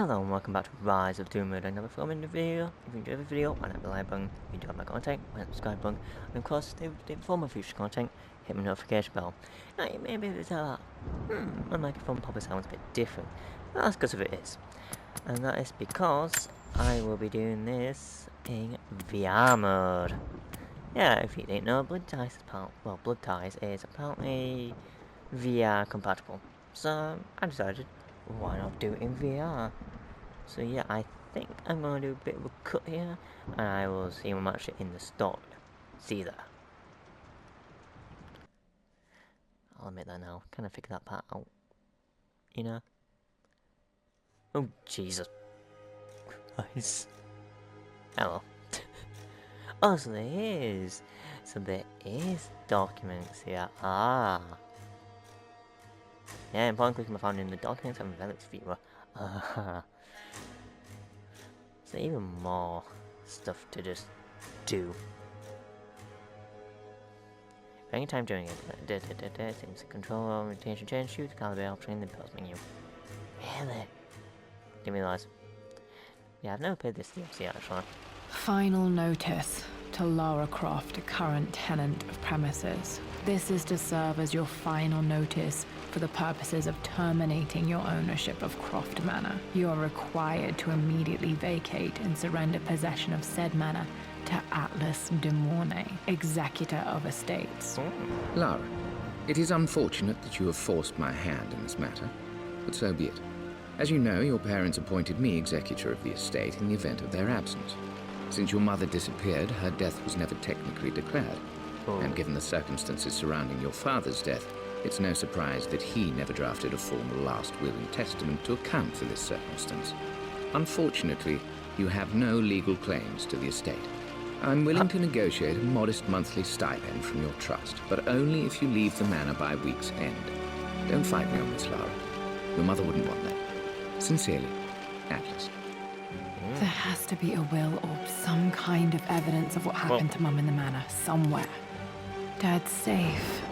Hello and welcome back to Rise of Tomb Raider, another film in the video. If you enjoy the video, why not the like button, if you enjoy my content, why not the subscribe button, and of course, for more future content, hit my notification bell. Now you may be able to tell that, my microphone probably sounds a bit different. That's because of it is. And that is because I will be doing this in VR mode. Yeah, if you didn't know, Blood Ties is apparently VR compatible. So I decided, why not do it in VR? So yeah, I think I'm going to do a bit of a cut here, and I will see when I'm actually in the story. See you there. I'll admit that now. Kind of figure that part out. You know? Oh, Jesus. Nice. Hello. Oh, so there is. So there is documents here. Ah. Yeah, important click I found in the documents and relics viewer. So even more stuff to just do. Anytime during it, things to control, rotation change, shoot, calibrate option in the pause menu. Really? Didn't realize. Yeah, I've never played this DLC actually. Final notice to Lara Croft, a current tenant of premises. This is to serve as your final notice for the purposes of terminating your ownership of Croft Manor. You are required to immediately vacate and surrender possession of said manor to Atlas de Mornay, executor of estates. Lara, it is unfortunate that you have forced my hand in this matter, but so be it. As you know, your parents appointed me executor of the estate in the event of their absence. Since your mother disappeared, her death was never technically declared. And given the circumstances surrounding your father's death, it's no surprise that he never drafted a formal last will and testament to account for this circumstance. Unfortunately, you have no legal claims to the estate. I'm willing to negotiate a modest monthly stipend from your trust, but only if you leave the manor by week's end. Don't fight me on this, Lara. Your mother wouldn't want that. Sincerely, Atlas. There has to be a will or some kind of evidence of what happened to Mum in the manor somewhere. Dad's safe.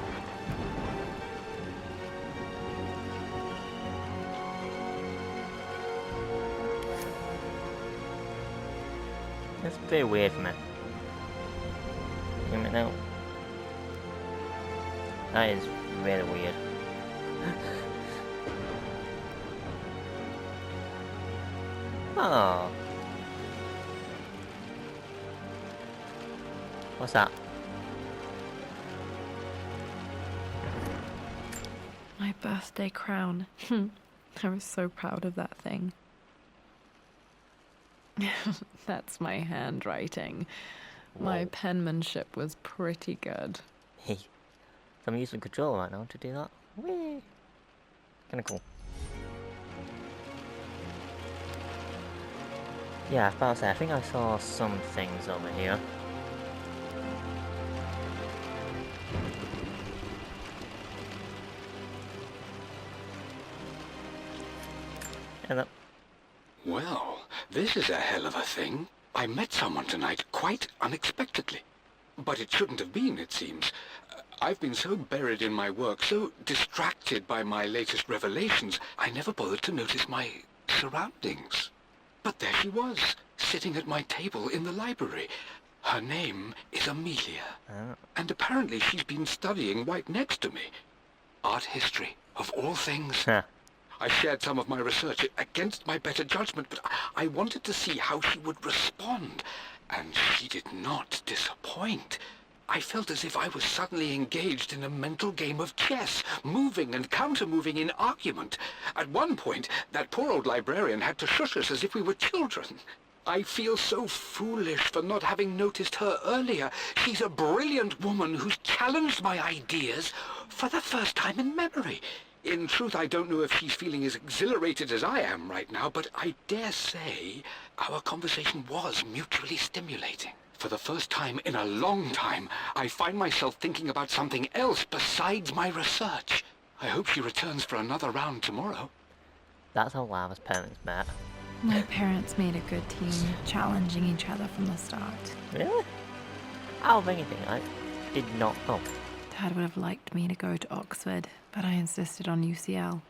That's very weird for me. Hear me now? That is really weird. Oh. What's that? My birthday crown. I was so proud of that thing. That's my handwriting. Whoa. My penmanship was pretty good. Hey. So I'm using control right now to do that. Whee! Kinda cool. Yeah, I was about to say, I think I saw some things over here. Hello. Well, this is a hell of a thing. I met someone tonight quite unexpectedly. But it shouldn't have been, it seems. I've been so buried in my work, so distracted by my latest revelations, I never bothered to notice my surroundings. But there she was, sitting at my table in the library. Her name is Amelia. And apparently she's been studying right next to me. Art history, of all things. I shared some of my research against my better judgment, but I wanted to see how she would respond. And she did not disappoint. I felt as if I was suddenly engaged in a mental game of chess, moving and counter-moving in argument. At one point, that poor old librarian had to shush us as if we were children. I feel so foolish for not having noticed her earlier. She's a brilliant woman who's challenged my ideas for the first time in memory. In truth, I don't know if she's feeling as exhilarated as I am right now, but I dare say our conversation was mutually stimulating. For the first time in a long time, I find myself thinking about something else besides my research. I hope she returns for another round tomorrow. That's how Lara's parents met. My parents made a good team, challenging each other from the start. Really? Out of anything, I did not know. Dad would have liked me to go to Oxford, but I insisted on UCL.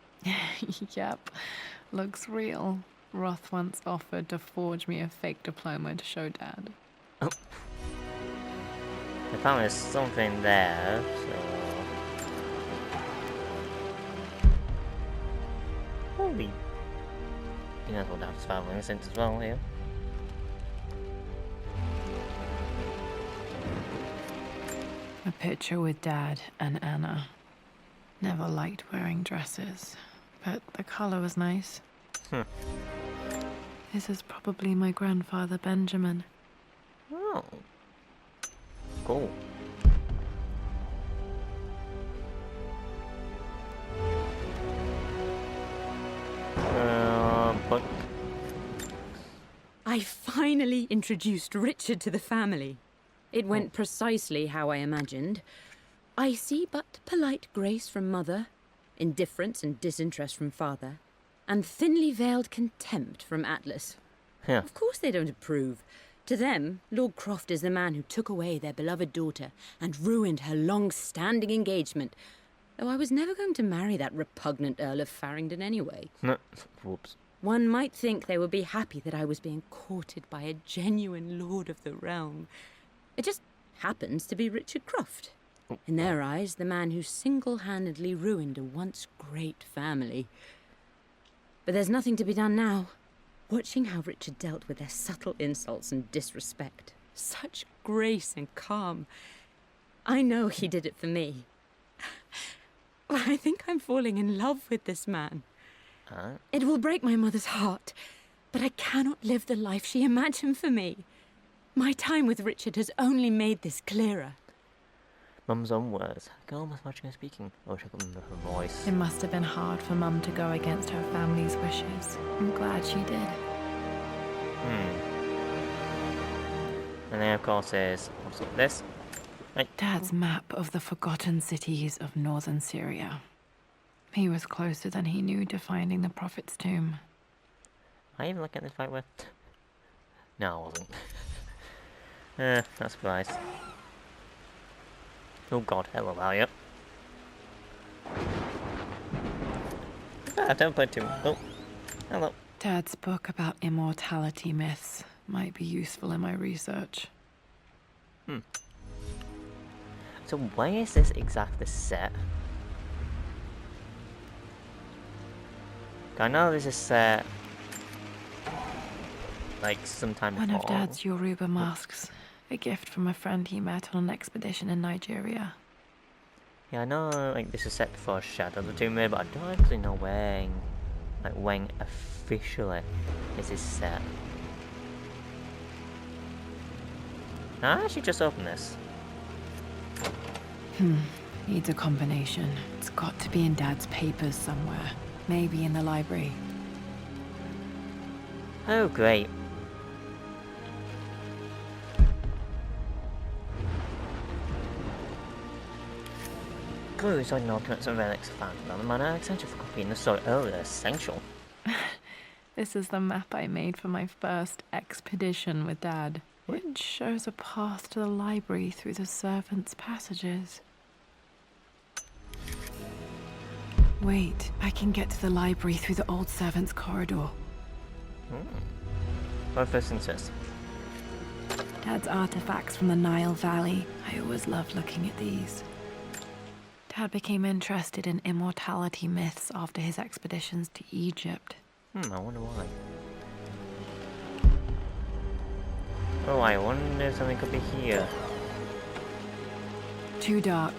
Yep, looks real. Roth once offered to forge me a fake diploma to show Dad. Oh. I found there's something there, so... Holy... You know what Dad's family since as well here. A picture with Dad and Anna. Never liked wearing dresses, but the color was nice. This is probably my grandfather Benjamin. Oh. Cool. But... I finally introduced Richard to the family. It went precisely how I imagined. Icy but polite grace from Mother, indifference and disinterest from Father, and thinly veiled contempt from Atlas. Yeah. Of course they don't approve. To them, Lord Croft is the man who took away their beloved daughter and ruined her long-standing engagement, though I was never going to marry that repugnant Earl of Farringdon anyway. Whoops. One might think they would be happy that I was being courted by a genuine lord of the realm. It just happens to be Richard Croft. In their eyes, the man who single-handedly ruined a once great family. But there's nothing to be done now. Watching how Richard dealt with their subtle insults and disrespect. Such grace and calm. I know he did it for me. I think I'm falling in love with this man. It will break my mother's heart, but I cannot live the life she imagined for me. My time with Richard has only made this clearer. Mum's own words. I can almost imagine her speaking. Oh, she remember her voice. It must have been hard for Mum to go against her family's wishes. I'm glad she did. And then, of course, there's also this. Right. Dad's map of the forgotten cities of northern Syria. He was closer than he knew to finding the Prophet's tomb. Am I even looking at this right way? No, I wasn't. Not surprised. Oh god, hello, how are you? I've never played too. Oh, hello. Dad's book about immortality myths might be useful in my research. So why is this exactly set? I know this is set like sometime before. One of Dad's Yoruba masks. A gift from a friend he met on an expedition in Nigeria. Yeah, I know like this is set before Shadow of the Tomb Raider, but I don't actually know when officially is this set. I actually just opened this. Needs a combination. It's got to be in Dad's papers somewhere. Maybe in the library. Oh, great. Clues on documents and relics found on the manor, essential for copying the story. Oh, they're essential. This is the map I made for my first expedition with Dad. It shows a path to the library through the servants' passages. Wait, I can get to the library through the old servants' corridor. Well, first things first. Dad's artifacts from the Nile Valley. I always loved looking at these. Dad became interested in immortality myths after his expeditions to Egypt. I wonder why. Oh, I wonder if something could be here. Too dark.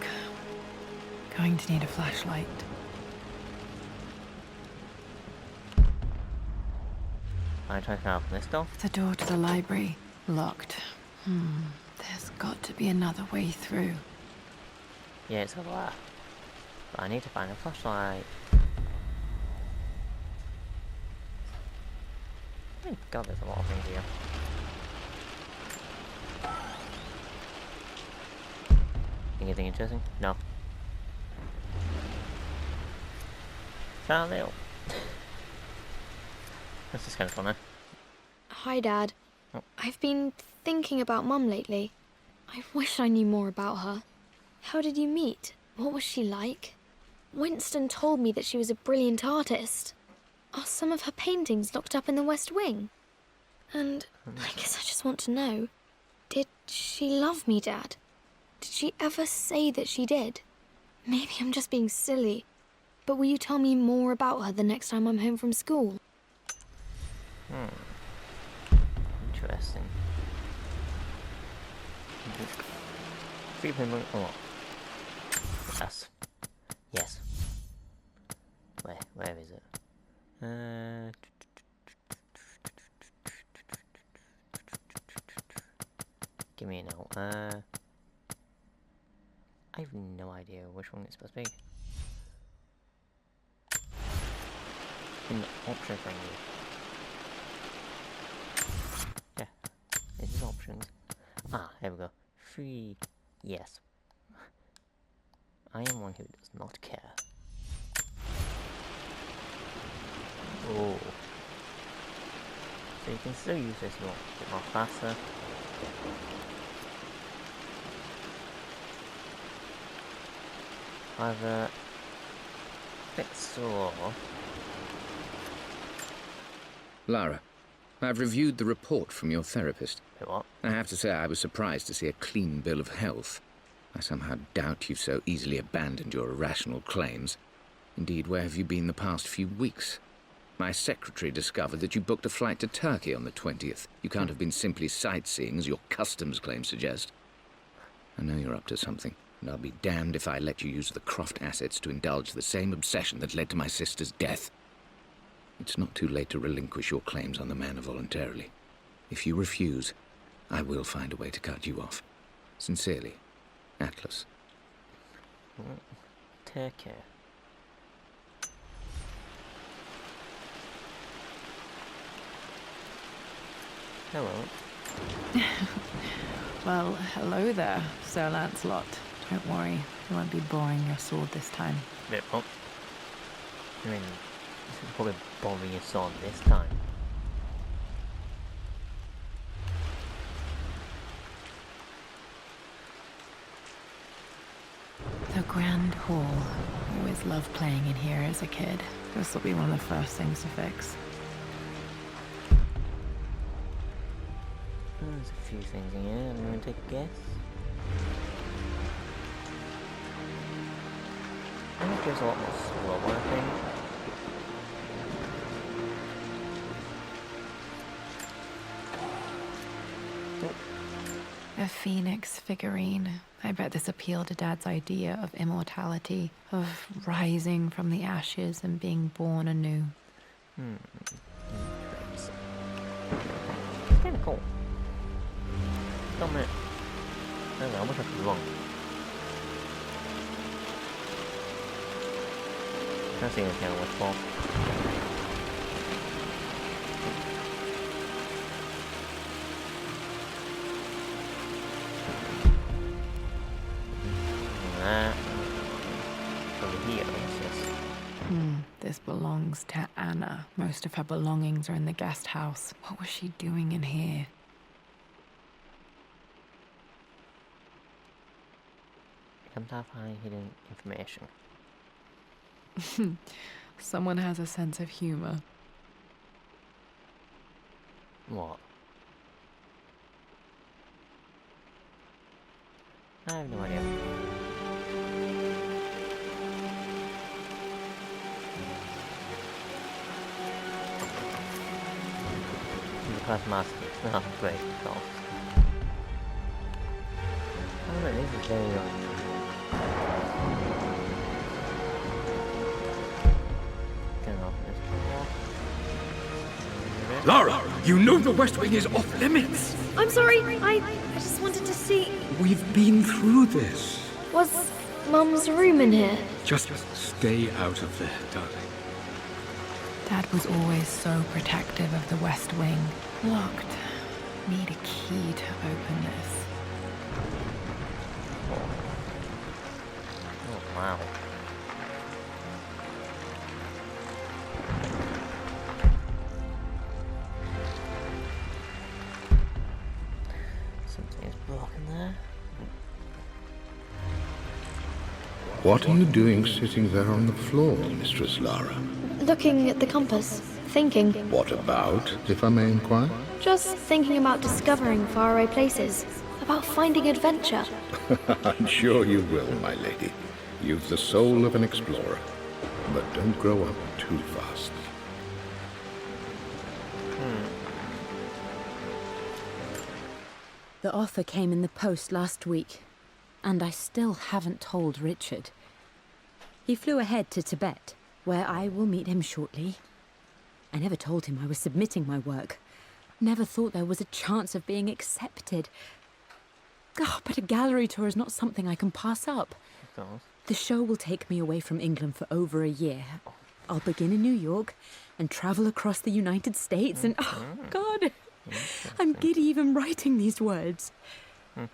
Going to need a flashlight. I try to open this door. The door to the library. Locked. There's got to be another way through. Yeah, it's over there. But I need to find a flashlight. Oh god, there's a lot of things here. Anything interesting? No. Charlie. This is kind of funny. Hi, Dad. Oh. I've been thinking about Mum lately. I wish I knew more about her. How did you meet? What was she like? Winston told me that she was a brilliant artist. Are some of her paintings locked up in the West Wing? And I guess I just want to know, did she love me, Dad? Did she ever say that she did? Maybe I'm just being silly, but will you tell me more about her the next time I'm home from school? Interesting. 3 penguin. Oh. Yes. Yes. Where is it? Give me a note. I have no idea which one it's supposed to be. In the options menu. Yeah, this is options. Ah, here we go. 3. Yes. I am one who does not care. Oh. So you can still use this a bit more faster. However, a bit slow. Lara, I've reviewed the report from your therapist. Wait, what? I have to say I was surprised to see a clean bill of health. I somehow doubt you've so easily abandoned your irrational claims. Indeed, where have you been the past few weeks? My secretary discovered that you booked a flight to Turkey on the 20th. You can't have been simply sightseeing, as your customs claims suggest. I know you're up to something, and I'll be damned if I let you use the Croft assets to indulge the same obsession that led to my sister's death. It's not too late to relinquish your claims on the manor voluntarily. If you refuse, I will find a way to cut you off. Sincerely, Atlas. Turkey. Hello. Well, hello there, Sir Lancelot. Don't worry, I won't be boring your sword this time. Bit bump. I mean, this is probably boring your sword this time. The Grand Hall. I always loved playing in here as a kid. This will be one of the first things to fix. There's a few things in here. I'm going to take a guess. I think there's a lot more slow, I think. A phoenix figurine. I bet this appealed to Dad's idea of immortality, of rising from the ashes and being born anew. Interesting. It's kind of cool. Don't minute. I don't know, I wish I could be wrong. I'm seeing this kind of what's fault. Over here, what's this? This belongs to Anna. Most of her belongings are in the guest house. What was she doing in here? Come to find hidden information. Someone has a sense of humor. What? I have no idea. Class master. Oh, great. Cool. Oh, look, this is very Can open this door. Lara, you know the West Wing is off limits. I'm sorry, I just wanted to see... We've been through this. Was Mum's room in here? Just stay out of there, darling. Dad was always so protective of the West Wing. Locked. Need a key to open this. Oh, wow. Something is broken there. What are you doing sitting there on the floor, Mistress Lara? Looking at the compass, thinking. What about, if I may inquire? Just thinking about discovering faraway places, about finding adventure. I'm sure you will, my lady. You've the soul of an explorer. But don't grow up too fast. The offer came in the post last week, and I still haven't told Richard. He flew ahead to Tibet, where I will meet him shortly. I never told him I was submitting my work. Never thought there was a chance of being accepted. Oh, but a gallery tour is not something I can pass up. The show will take me away from England for over a year. I'll begin in New York and travel across the United States and, oh, God, I'm giddy even writing these words.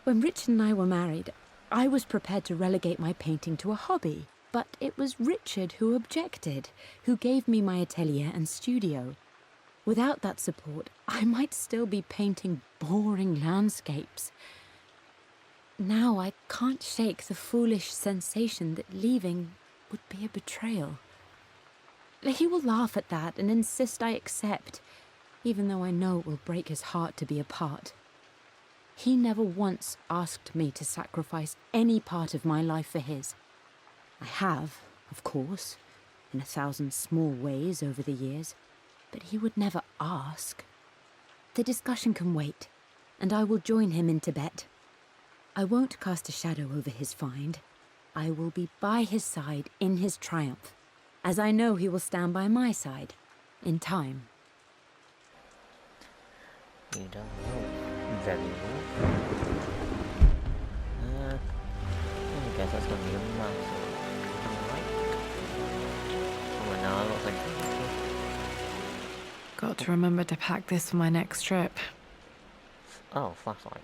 When Richard and I were married, I was prepared to relegate my painting to a hobby. But it was Richard who objected, who gave me my atelier and studio. Without that support, I might still be painting boring landscapes. Now I can't shake the foolish sensation that leaving would be a betrayal. He will laugh at that and insist I accept, even though I know it will break his heart to be apart. He never once asked me to sacrifice any part of my life for his. I have, of course, in 1,000 small ways over the years, but he would never ask. The discussion can wait, and I will join him in Tibet. I won't cast a shadow over his find. I will be by his side in his triumph, as I know he will stand by my side, in time. You don't know. Very well. I guess that's gonna be a mouse. Alright. Oh, now I look like... Got to remember to pack this for my next trip. Oh, flashlight.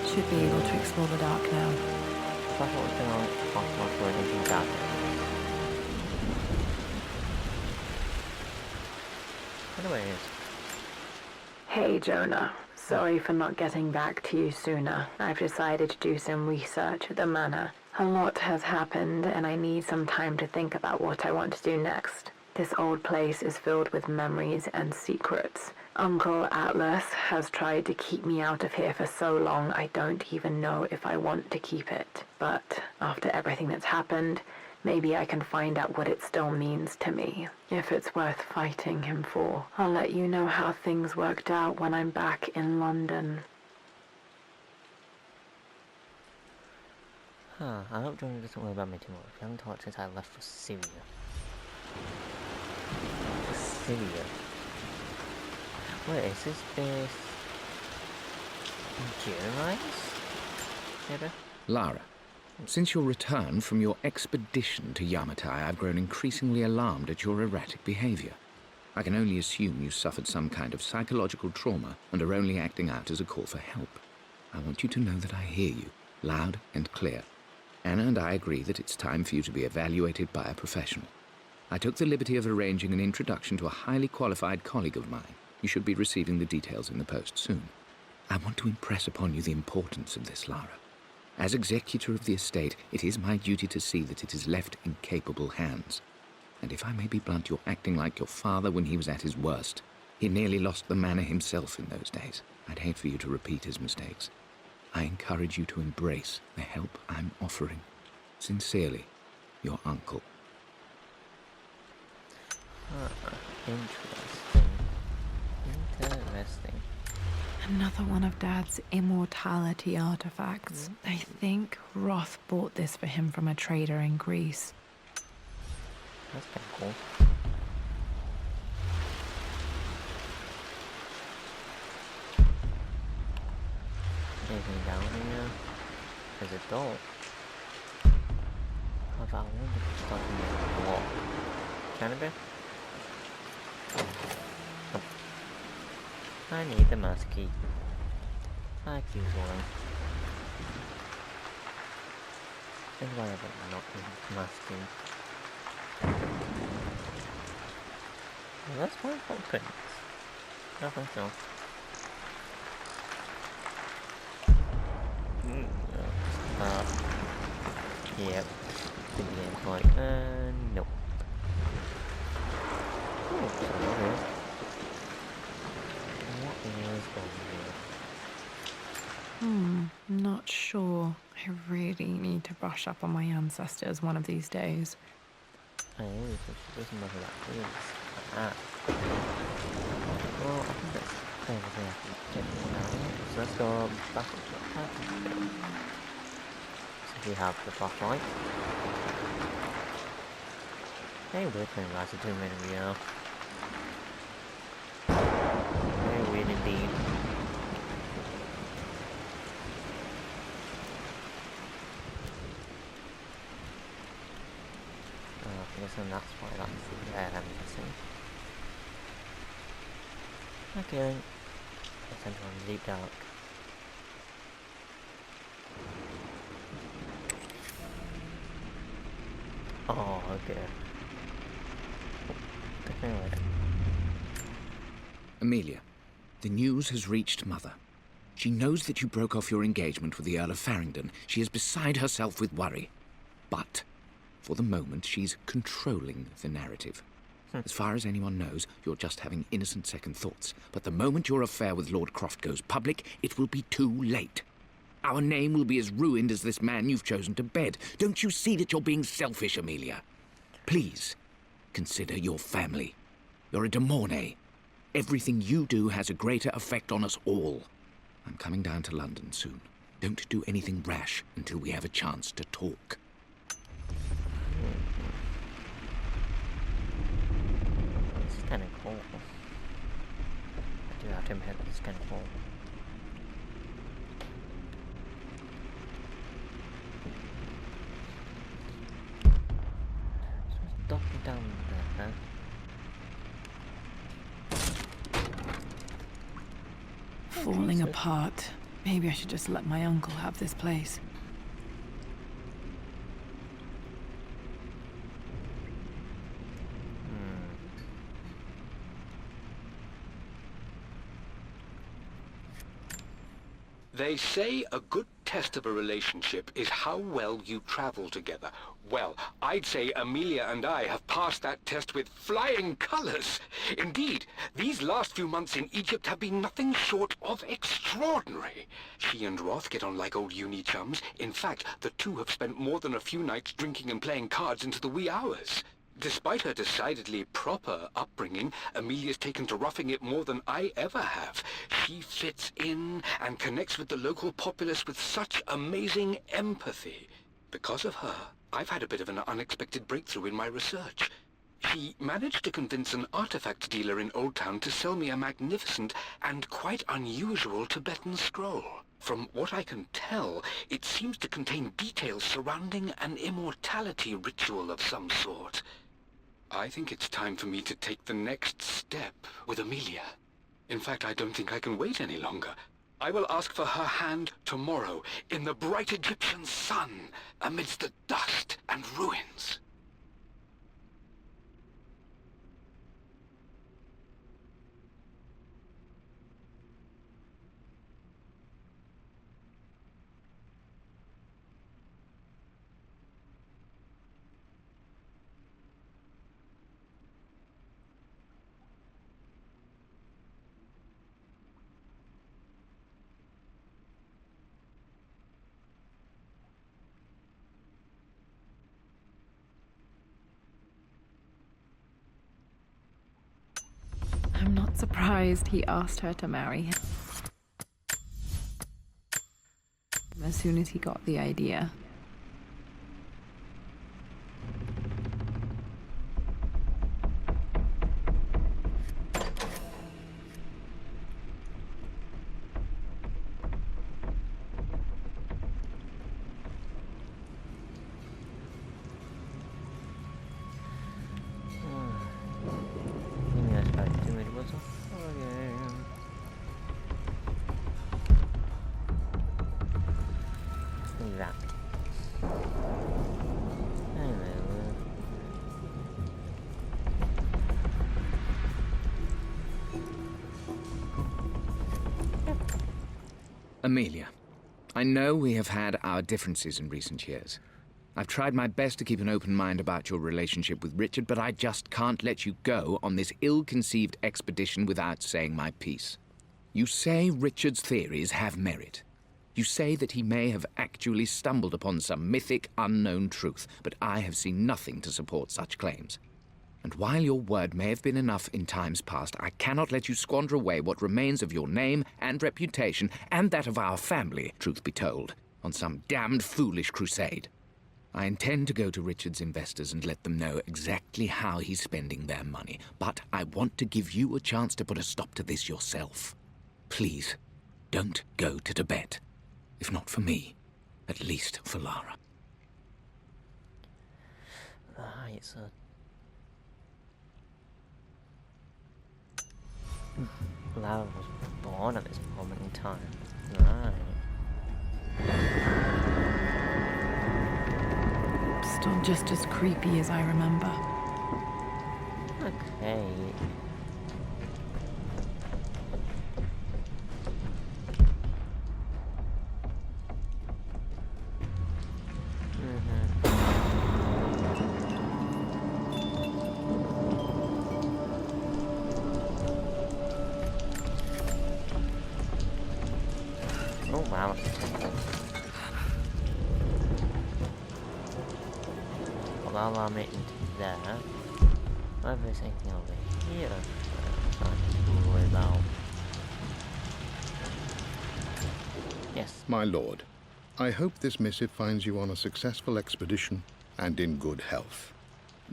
Should be able to explore the dark now. Flashlight was going on. Flashlight going into dark. Anyways. Hey Jonah, sorry for not getting back to you sooner. I've decided to do some research at the manor. A lot has happened and I need some time to think about what I want to do next. This old place is filled with memories and secrets. Uncle Atlas has tried to keep me out of here for so long I don't even know if I want to keep it. But after everything that's happened, maybe I can find out what it still means to me. If it's worth fighting him for. I'll let you know how things worked out when I'm back in London. I hope Johnny doesn't worry about me too much. I haven't talked since I left for Syria. Syria? Wait, is this base... Germanize? Maybe? Lara, since your return from your expedition to Yamatai, I've grown increasingly alarmed at your erratic behavior. I can only assume you suffered some kind of psychological trauma and are only acting out as a call for help. I want you to know that I hear you, loud and clear. Anna and I agree that it's time for you to be evaluated by a professional. I took the liberty of arranging an introduction to a highly qualified colleague of mine. You should be receiving the details in the post soon. I want to impress upon you the importance of this, Lara. As executor of the estate, it is my duty to see that it is left in capable hands. And if I may be blunt, you're acting like your father when he was at his worst. He nearly lost the manor himself in those days. I'd hate for you to repeat his mistakes. I encourage you to embrace the help I'm offering. Sincerely, your uncle. Interesting. Another one of Dad's immortality artifacts. I think Roth bought this for him from a trader in Greece. That's kind of cool. Anything down here? There's a door. How about I want to put stuff in the wall? Can it be? Oh. I need the mask key. Like usual. And why have I not used the mask key? Well, that's my footprints. Nothing else. Yep. The game's like, nope. Oh, so over here. What is over here? Not sure. I really need to brush up on my ancestors one of these days. Oh, so she doesn't know who that is. Ah. Well, I think that's kind of there. So let's go back up to the top. So we have the flashlight. Hey, we're playing Rise of Tomb Raider VR. Very weird indeed. I guess and that's why that's there, I'm guessing. Okay. Let's enter on the deep dark. Oh, okay. Definitely. Amelia, the news has reached Mother. She knows that you broke off your engagement with the Earl of Farringdon. She is beside herself with worry. But, for the moment, she's controlling the narrative. As far as anyone knows, you're just having innocent second thoughts. But the moment your affair with Lord Croft goes public, it will be too late. Our name will be as ruined as this man you've chosen to bed. Don't you see that you're being selfish, Amelia? Please, consider your family. You're a de Mornay. Everything you do has a greater effect on us all. I'm coming down to London soon. Don't do anything rash until we have a chance to talk. It's kind of cool. I do have to admit, it's kind of cool. So it's dropping down there, Falling apart. Maybe I should just let my uncle have this place. They say a good test of a relationship is how well you travel together. Well, I'd say Amelia and I have passed that test with flying colors. Indeed, these last few months in Egypt have been nothing short of extraordinary. She and Roth get on like old uni chums. In fact, the two have spent more than a few nights drinking and playing cards into the wee hours. Despite her decidedly proper upbringing, Amelia's taken to roughing it more than I ever have. She fits in and connects with the local populace with such amazing empathy. Because of her, I've had a bit of an unexpected breakthrough in my research. She managed to convince an artifact dealer in Old Town to sell me a magnificent and quite unusual Tibetan scroll. From what I can tell, it seems to contain details surrounding an immortality ritual of some sort. I think it's time for me to take the next step with Amelia. In fact, I don't think I can wait any longer. I will ask for her hand tomorrow, in the bright Egyptian sun, amidst the dust and ruins. I'm not surprised he asked her to marry him as soon as he got the idea. Amelia, I know we have had our differences in recent years. I've tried my best to keep an open mind about your relationship with Richard, but I just can't let you go on this ill-conceived expedition without saying my piece. You say Richard's theories have merit. You say that he may have actually stumbled upon some mythic, unknown truth, but I have seen nothing to support such claims. And while your word may have been enough in times past, I cannot let you squander away what remains of your name and reputation, and that of our family, truth be told, on some damned foolish crusade. I intend to go to Richard's investors and let them know exactly how he's spending their money, but I want to give you a chance to put a stop to this yourself. Please, don't go to Tibet. If not for me, at least for Lara. Right, so... Lara was born at this moment in time. Right. Still just as creepy as I remember. Okay. Oh wow. While I'm into there, whether there's anything over here I'm not worried about. Yes. My lord, I hope this missive finds you on a successful expedition and in good health.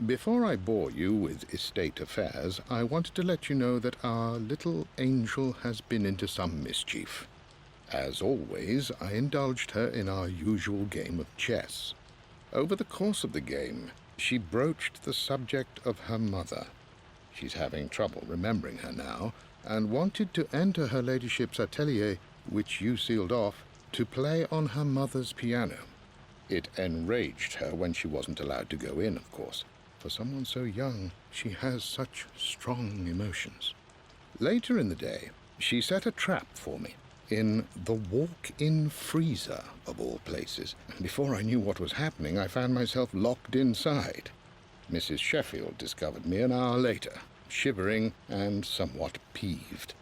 Before I bore you with estate affairs, I wanted to let you know that our little angel has been into some mischief. As always, I indulged her in our usual game of chess. Over the course of the game, she broached the subject of her mother. She's having trouble remembering her now, and wanted to enter her ladyship's atelier, which you sealed off, to play on her mother's piano. It enraged her when she wasn't allowed to go in, of course. For someone so young, she has such strong emotions. Later in the day, she set a trap for me in the walk-in freezer, of all places. And before I knew what was happening, I found myself locked inside. Mrs. Sheffield discovered me an hour later, shivering and somewhat peeved.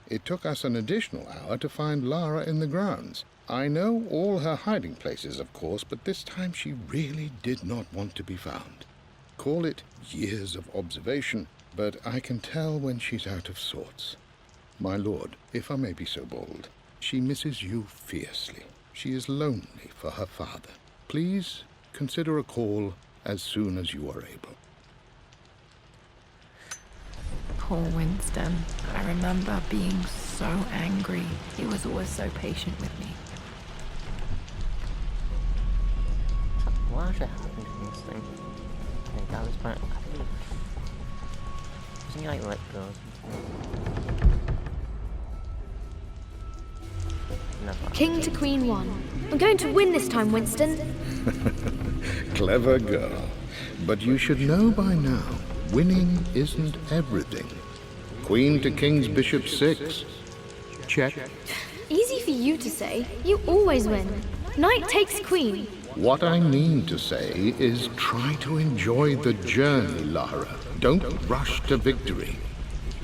It took us an additional hour to find Lara in the grounds. I know all her hiding places, of course, but this time she really did not want to be found. Call it years of observation, but I can tell when she's out of sorts. My lord, if I may be so bold, she misses you fiercely. She is lonely for her father. Please consider a call as soon as you are able. Poor Winston. I remember being so angry. He was always so patient with me. What actually happened in this thing? I think that was part of it. Isn't he like let go? King to Queen 1. I'm going to win this time, Winston. Clever girl. But you should know by now, winning isn't everything. Queen to King's Bishop 6. Check. Easy for you to say. You always win. Knight takes queen. What I mean to say is try to enjoy the journey, Lara. Don't rush to victory.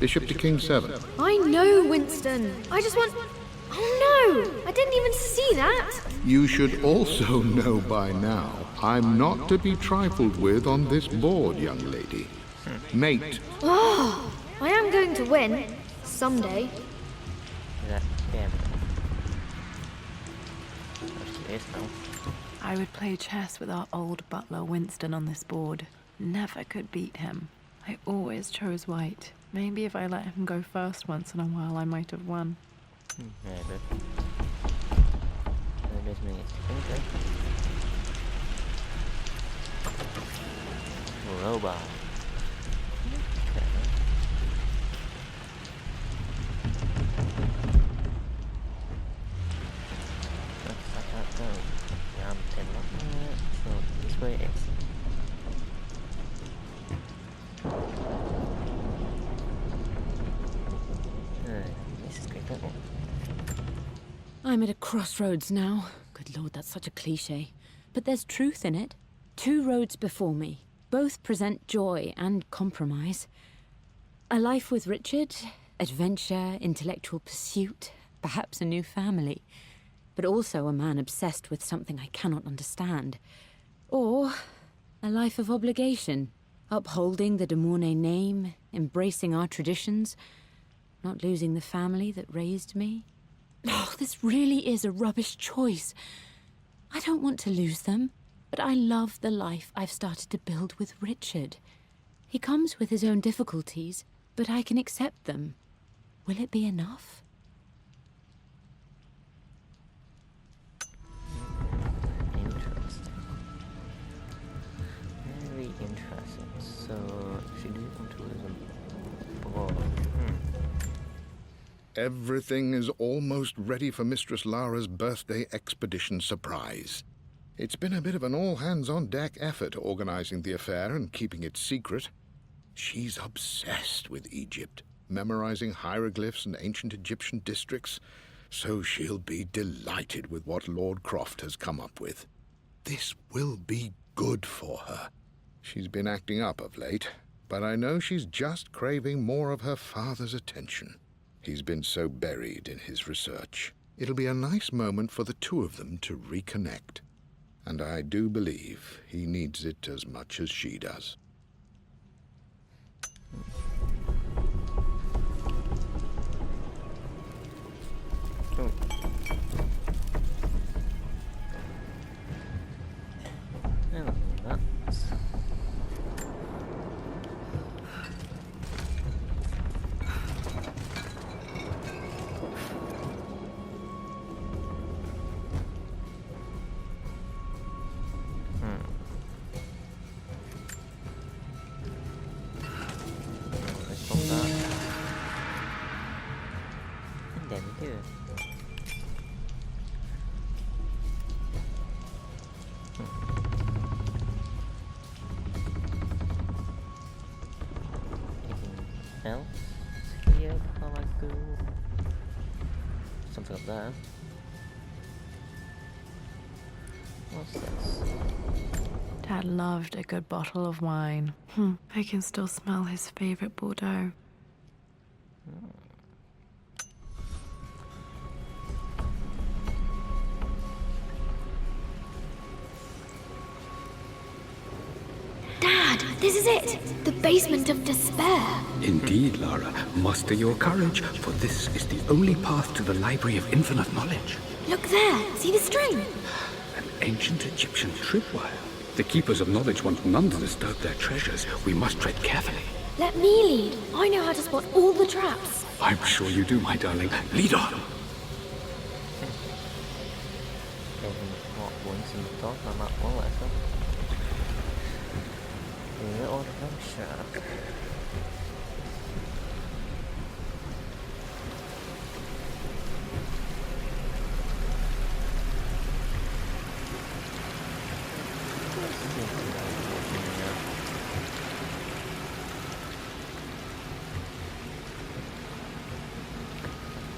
Bishop to King 7. I know, Winston. I just want... Oh no! I didn't even see that! You should also know by now, I'm not to be trifled with on this board, young lady. Mate. Oh, I am going to win. Someday. Yeah, yeah. Serious now. I would play chess with our old butler Winston on this board. Never could beat him. I always chose white. Maybe if I let him go first once in a while, I might have won. Maybe. That does mean it's okay. Robot. Okay. Let's not go. Yeah, I'm 10 minutes. So this way is. This is great, isn't it? I'm at a crossroads now. Good Lord, that's such a cliche. But there's truth in it. Two roads before me. Both present joy and compromise. A life with Richard, adventure, intellectual pursuit, perhaps a new family. But also a man obsessed with something I cannot understand. Or a life of obligation, upholding the de Mornay name, embracing our traditions, not losing the family that raised me. Oh, this really is a rubbish choice. I don't want to lose them, but I love the life I've started to build with Richard. He comes with his own difficulties, but I can accept them. Will it be enough? Interesting. Very interesting. So, she didn't want to lose them. Everything is almost ready for Mistress Lara's birthday expedition surprise. It's been a bit of an all-hands-on-deck effort organizing the affair and keeping it secret. She's obsessed with Egypt, memorizing hieroglyphs and ancient Egyptian districts, so she'll be delighted with what Lord Croft has come up with. This will be good for her. She's been acting up of late, but I know she's just craving more of her father's attention. He's been so buried in his research. It'll be a nice moment for the two of them to reconnect. And I do believe he needs it as much as she does. Oh. I don't know that. Else here before I go? Something up there. What's this? Dad loved a good bottle of wine. I can still smell his favorite Bordeaux. Dad, this is it! The basement of despair. Indeed, Lara. Muster your courage, for this is the only path to the Library of Infinite Knowledge. Look there, see the string? An ancient Egyptian tripwire. The Keepers of Knowledge want none to disturb their treasures. We must tread carefully. Let me lead. I know how to spot all the traps. I'm sure you do, my darling. Lead on. Little adventure.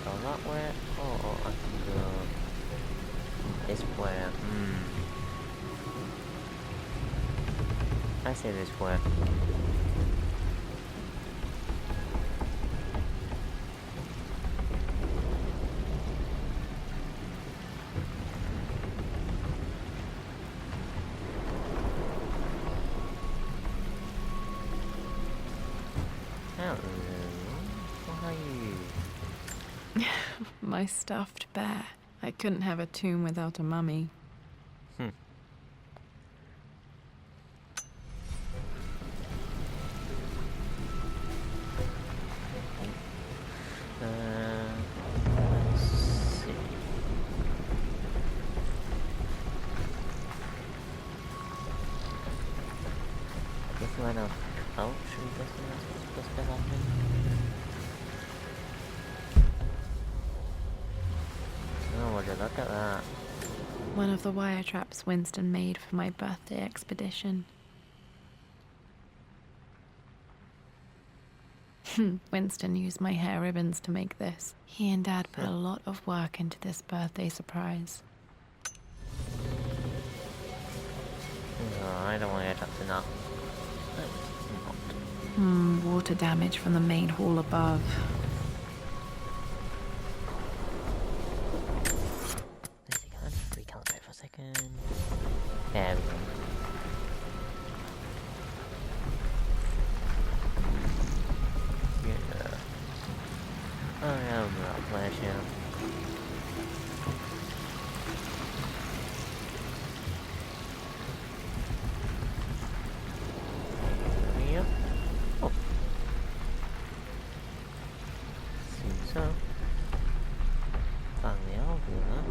Go that way, or I can go this way. I say this way. Hello. How are you? My stuffed bear. I couldn't have a tomb without a mummy. Let's see. If we're not out, should we guess what's supposed to be happening? Oh, would you look at that? One of the wire traps Winston made for my birthday expedition. Winston used my hair ribbons to make this. He and Dad put a lot of work into this birthday surprise. No, I don't want to get up to that. Water damage from the main hall above. Let's see, can I just recalibrate for a second? There we go. Yeah. Oh yeah, we're flash here. Yep. Oh. Seems so. Found the algorithm.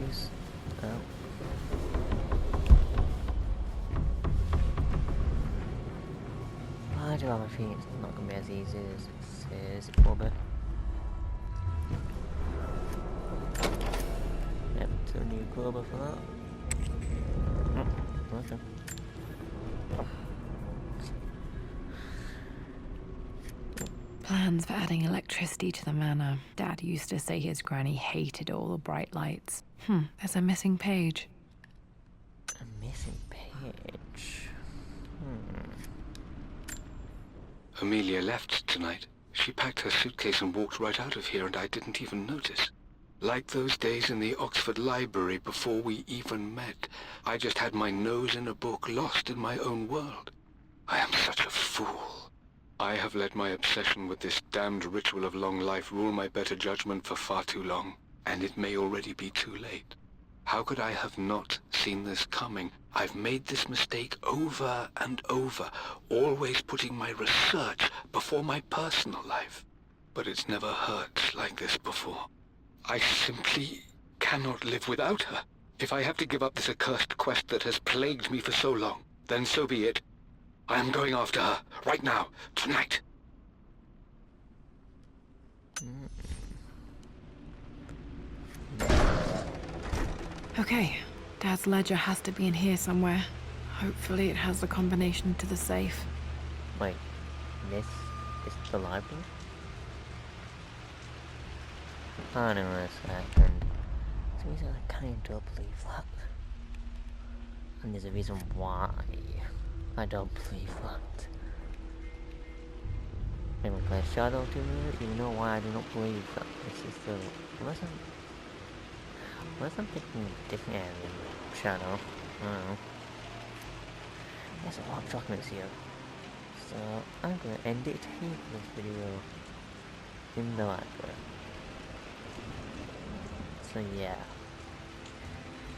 Use. Oh. I do have a feeling it's not going to be as easy as it says it will be. Yep, still need a crowbar for that. Okay. Plans for adding electricity to the manor. Dad used to say his granny hated all the bright lights. There's a missing page. A missing page. Amelia left tonight. She packed her suitcase and walked right out of here, and I didn't even notice. Like those days in the Oxford Library before we even met. I just had my nose in a book, lost in my own world. I am such a fool. I have let my obsession with this damned ritual of long life rule my better judgment for far too long, and it may already be too late. How could I have not seen this coming? I've made this mistake over and over, always putting my research before my personal life. But it's never hurt like this before. I simply cannot live without her. If I have to give up this accursed quest that has plagued me for so long, then so be it. I am going after her, right now, tonight. Okay, Dad's ledger has to be in here somewhere. Hopefully it has the combination to the safe. Wait, this is the library? Hang on a second. Seems like I kind of believe that. And there's a reason why I don't believe that. I'm gonna play Shadow to me, you know why I do not believe that this is the... Unless I'm picking a different area in Shadow. I don't know. There's a lot of documents here. So I'm gonna end it here for this video in the library. So yeah.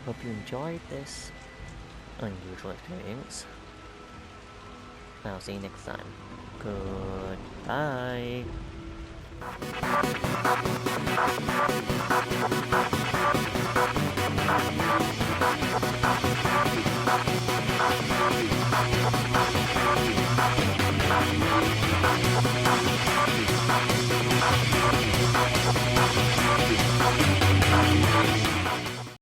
Hope you enjoyed this unusual experience. I'll see you next time. Goodbye.